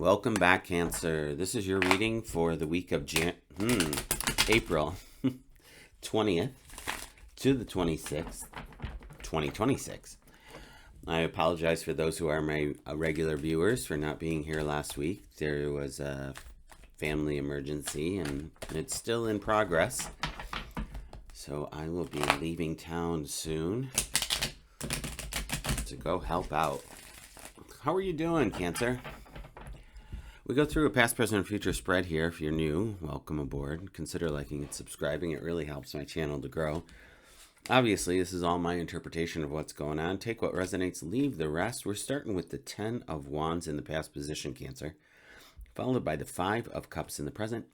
Welcome back, Cancer. This is your reading for the week of April 20th to the 26th, 2026. I apologize for those who are my regular viewers for not being here last week. There was a family emergency and it's still in progress. So I will be leaving town soon to go help out. How are you doing, Cancer? We go through a past, present, and future spread here. If you're new, welcome aboard. Consider liking and subscribing. It really helps my channel to grow. Obviously, this is all my interpretation of what's going on. Take what resonates, leave the rest. We're starting with the 10 of Wands in the past position, Cancer, followed by the 5 of Cups in the present,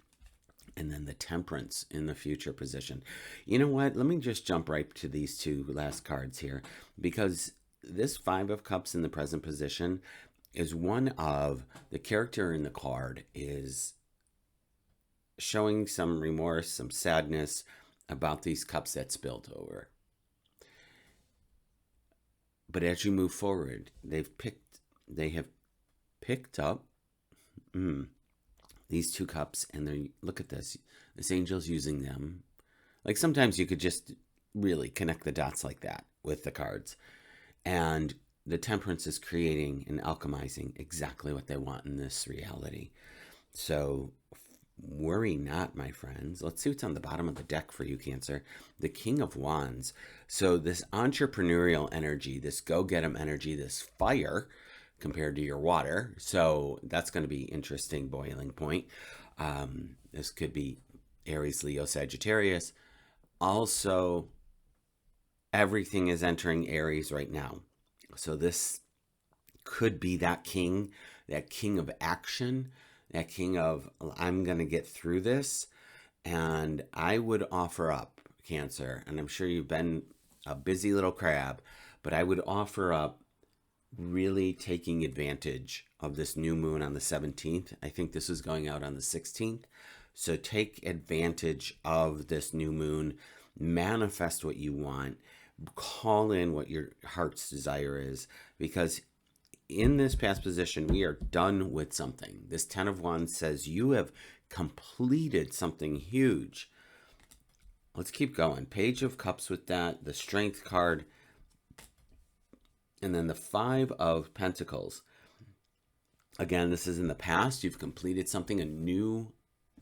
and then the Temperance in the future position. You know what? Let me just jump right to these two last cards here, because this 5 of Cups in the present position is one of the character in the card is showing some remorse, some sadness about these cups that spilled over. But as you move forward, they have picked up these two cups, and they look at this angel's using them. Like sometimes you could just really connect the dots like that with the cards, and the Temperance is creating and alchemizing exactly what they want in this reality. So worry not, my friends. Let's see what's on the bottom of the deck for you, Cancer. The King of Wands. So this entrepreneurial energy, this go-get-em energy, this fire compared to your water. So that's going to be interesting boiling point. This could be Aries, Leo, Sagittarius. Also, everything is entering Aries right now. So this could be that king of action, that king of, I'm going to get through this. And I would offer up, Cancer, and I'm sure you've been a busy little crab, but I would offer up really taking advantage of this new moon on the 17th. I think this is going out on the 16th. So take advantage of this new moon, manifest what you want. Call in what your heart's desire is, because in this past position, we are done with something. This 10 of Wands says you have completed something huge. Let's keep going. Page of Cups with that, the Strength card, and then the 5 of Pentacles. Again, this is in the past. You've completed something. A new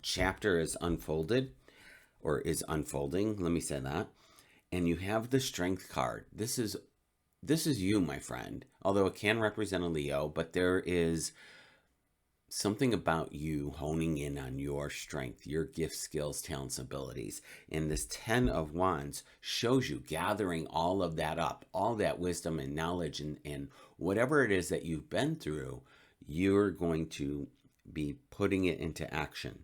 chapter is unfolded or is unfolding. Let me say that. And you have the Strength card. This is you, my friend. Although it can represent a Leo, but there is something about you honing in on your strength, your gifts, skills, talents, abilities. And this 10 of Wands shows you gathering all of that up, all that wisdom and knowledge, and whatever it is that you've been through, you're going to be putting it into action.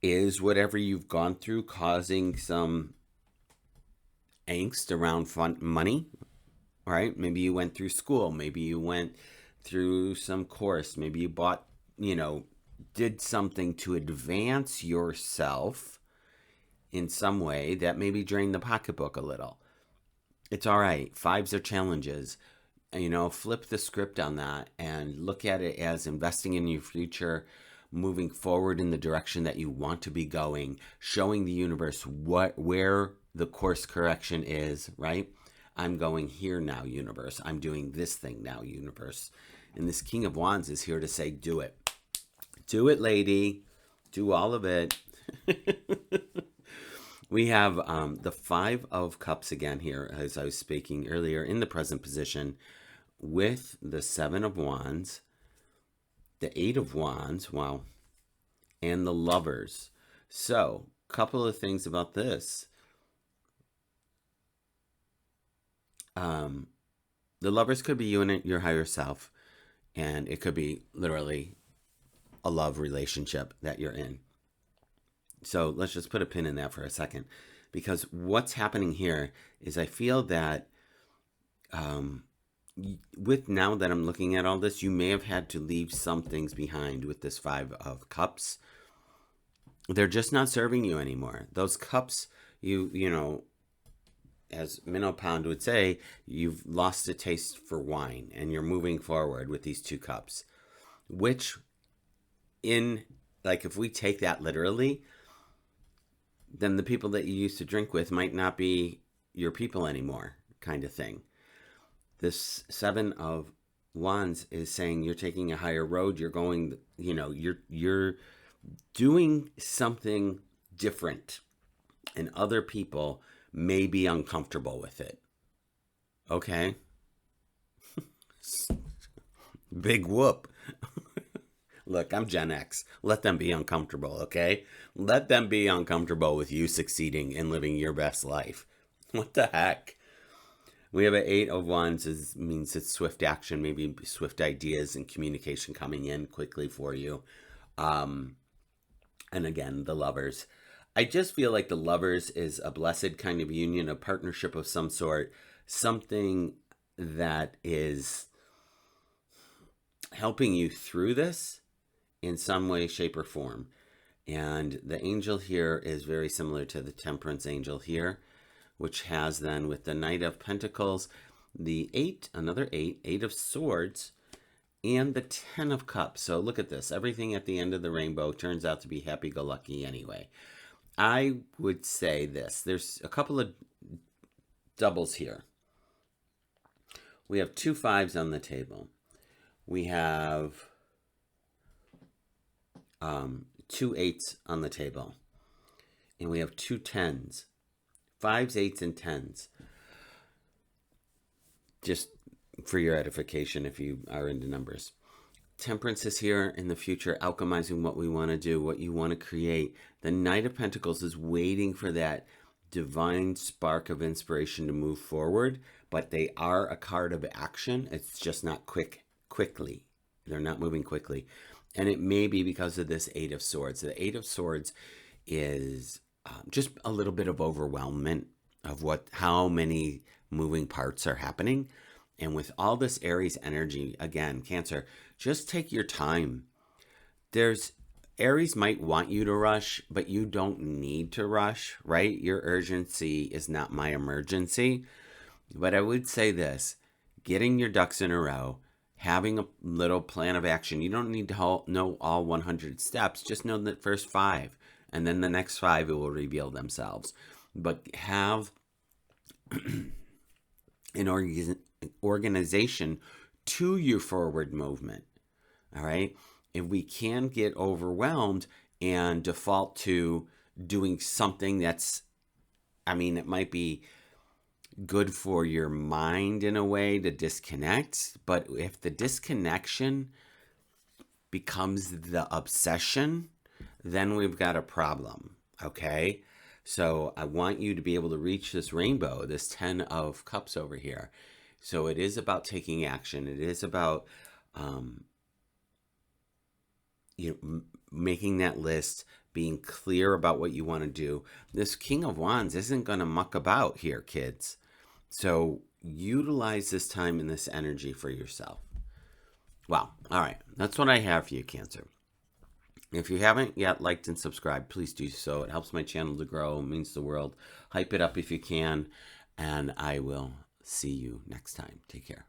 Is whatever you've gone through causing some angst around money? All right, maybe you went through school, maybe you went through some course, maybe you bought, did something to advance yourself in some way that maybe drained the pocketbook a little. It's all right. 5s are challenges. Flip the script on that and look at it as investing in your future, moving forward in the direction that you want to be going, showing the universe where the course correction is, right? I'm going here now, universe. I'm doing this thing now, universe. And this King of Wands is here to say, do it. Do it, lady. Do all of it. We have the 5 of Cups again here, as I was speaking earlier, in the present position, with the 7 of Wands, the 8 of Wands, wow, and the Lovers. So, couple of things about this. The Lovers could be you and your higher self, and it could be literally a love relationship that you're in. So let's just put a pin in that for a second, because what's happening here is I feel that with now that I'm looking at all this, you may have had to leave some things behind with this 5 of Cups. They're just not serving you anymore. Those cups, you know, as Minnow Pound would say, you've lost a taste for wine and you're moving forward with these 2 cups, which in, like, if we take that literally, then the people that you used to drink with might not be your people anymore, kind of thing. This 7 of Wands is saying you're taking a higher road. You're going, you're doing something different, and other people may be uncomfortable with it. Okay? Big whoop. Look, I'm Gen X. Let them be uncomfortable, okay? Let them be uncomfortable with you succeeding and living your best life. What the heck? We have an 8 of Wands. Means it's swift action, maybe swift ideas and communication coming in quickly for you. And again, the Lovers. I just feel like the Lovers is a blessed kind of union, a partnership of some sort, something that is helping you through this in some way, shape, or form. And the angel here is very similar to the Temperance angel here, which has then with the Knight of Pentacles, the 8, another 8 of Swords, and the 10 of Cups. So look at this. Everything at the end of the rainbow turns out to be happy-go-lucky anyway. I would say this. There's a couple of doubles here. We have 2 5s on the table. We have 2 8s on the table. And we have 2 10s. 5s, 8s, and 10s. Just for your edification if you are into numbers. Temperance is here in the future, alchemizing what we want to do, what you want to create. The Knight of Pentacles is waiting for that divine spark of inspiration to move forward, but they are a card of action. It's just not quickly. They're not moving quickly. And it may be because of this 8 of Swords. The 8 of Swords is just a little bit of overwhelmment of how many moving parts are happening. And with all this Aries energy, again, Cancer, just take your time. Aries might want you to rush, but you don't need to rush, right? Your urgency is not my emergency. But I would say this, getting your ducks in a row, having a little plan of action. You don't need to know all 100 steps. Just know the first 5. And then the next 5, it will reveal themselves. But have an organization to your forward movement. All right? If we can get overwhelmed and default to doing something that's, it might be good for your mind in a way to disconnect, but if the disconnection becomes the obsession, then we've got a problem, okay? So I want you to be able to reach this rainbow, this 10 of Cups over here. So it is about taking action. It is about making that list, being clear about what you want to do. This King of Wands isn't going to muck about here, kids. So utilize this time and this energy for yourself. Well, all right. That's what I have for you, Cancer. If you haven't yet liked and subscribed, please do so. It helps my channel to grow. It means the world. Hype it up if you can. And I will see you next time. Take care.